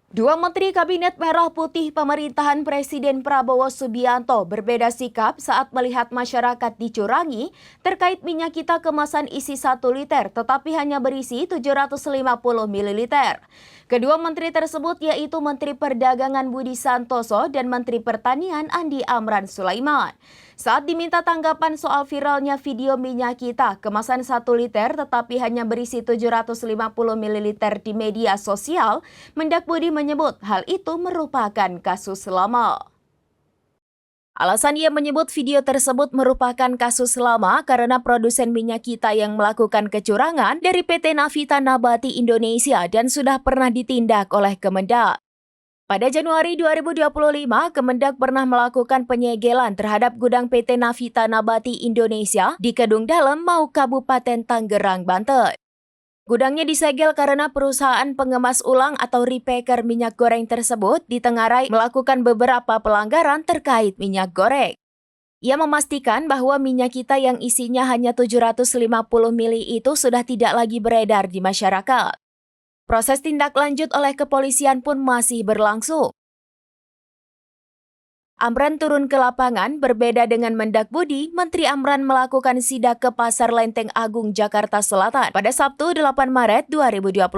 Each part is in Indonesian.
Dua Menteri Kabinet Merah Putih pemerintahan Presiden Prabowo Subianto berbeda sikap saat melihat masyarakat dicurangi terkait minyak kita kemasan isi 1 liter tetapi hanya berisi 750 ml. Kedua menteri tersebut yaitu Menteri Perdagangan Budi Santoso dan Menteri Pertanian Andi Amran Sulaiman. Saat diminta tanggapan soal viralnya video minyak kita kemasan 1 liter tetapi hanya berisi 750 ml di media sosial, Mendak Budi menyebut hal itu merupakan kasus lama. Alasan ia menyebut video tersebut merupakan kasus lama karena produsen minyak kita yang melakukan kecurangan dari PT Navita Nabati Indonesia dan sudah pernah ditindak oleh Kemendak. Pada Januari 2025, Kemendak pernah melakukan penyegelan terhadap gudang PT Navita Nabati Indonesia di Kedung Dalem, Mau, Kabupaten Tangerang, Banten. Gudangnya disegel karena perusahaan pengemas ulang atau repacker minyak goreng tersebut ditengarai melakukan beberapa pelanggaran terkait minyak goreng. Ia memastikan bahwa minyak kita yang isinya hanya 750 ml itu sudah tidak lagi beredar di masyarakat. Proses tindak lanjut oleh kepolisian pun masih berlangsung. Amran turun ke lapangan, berbeda dengan Mendak Budi, Menteri Amran melakukan sidak ke Pasar Lenteng Agung, Jakarta Selatan pada Sabtu 8 Maret 2025.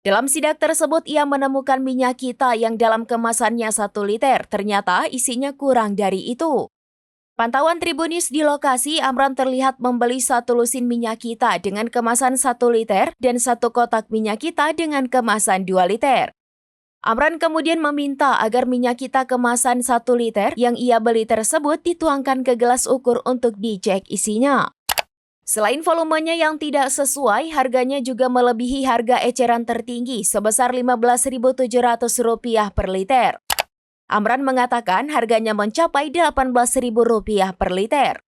Dalam sidak tersebut, ia menemukan minyak kita yang dalam kemasannya 1 liter, ternyata isinya kurang dari itu. Pantauan Tribunnews di lokasi, Amran terlihat membeli 1 lusin minyak kita dengan kemasan 1 liter dan 1 kotak minyak kita dengan kemasan 2 liter. Amran kemudian meminta agar minyak kita kemasan 1 liter yang ia beli tersebut dituangkan ke gelas ukur untuk dicek isinya. Selain volumenya yang tidak sesuai, harganya juga melebihi harga eceran tertinggi sebesar Rp15.700 per liter. Amran mengatakan harganya mencapai Rp18.000 per liter.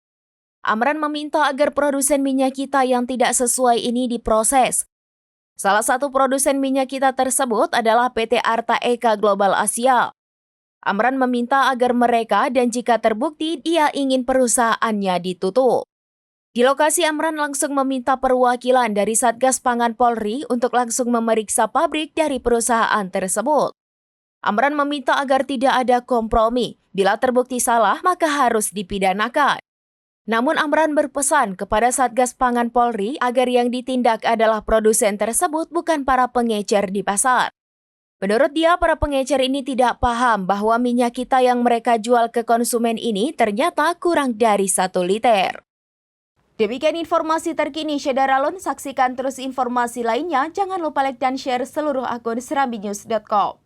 Amran meminta agar produsen minyak kita yang tidak sesuai ini diproses. Salah satu produsen minyak kita tersebut adalah PT Arta Eka Global Asia. Amran meminta agar mereka dan jika terbukti dia ingin perusahaannya ditutup. Di lokasi Amran langsung meminta perwakilan dari Satgas Pangan Polri untuk langsung memeriksa pabrik dari perusahaan tersebut. Amran meminta agar tidak ada kompromi. Bila terbukti salah, maka harus dipidanakan. Namun Amran berpesan kepada Satgas Pangan Polri agar yang ditindak adalah produsen tersebut, bukan para pengecer di pasar. Menurut dia, para pengecer ini tidak paham bahwa minyak kita yang mereka jual ke konsumen ini ternyata kurang dari 1 liter. Demikian informasi terkini Syedaralun, saksikan terus informasi lainnya. Jangan lupa like dan share seluruh akun serambinews.com.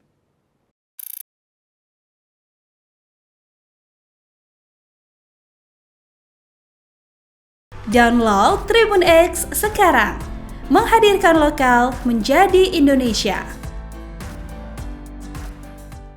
Download Tribun X sekarang, menghadirkan lokal menjadi Indonesia.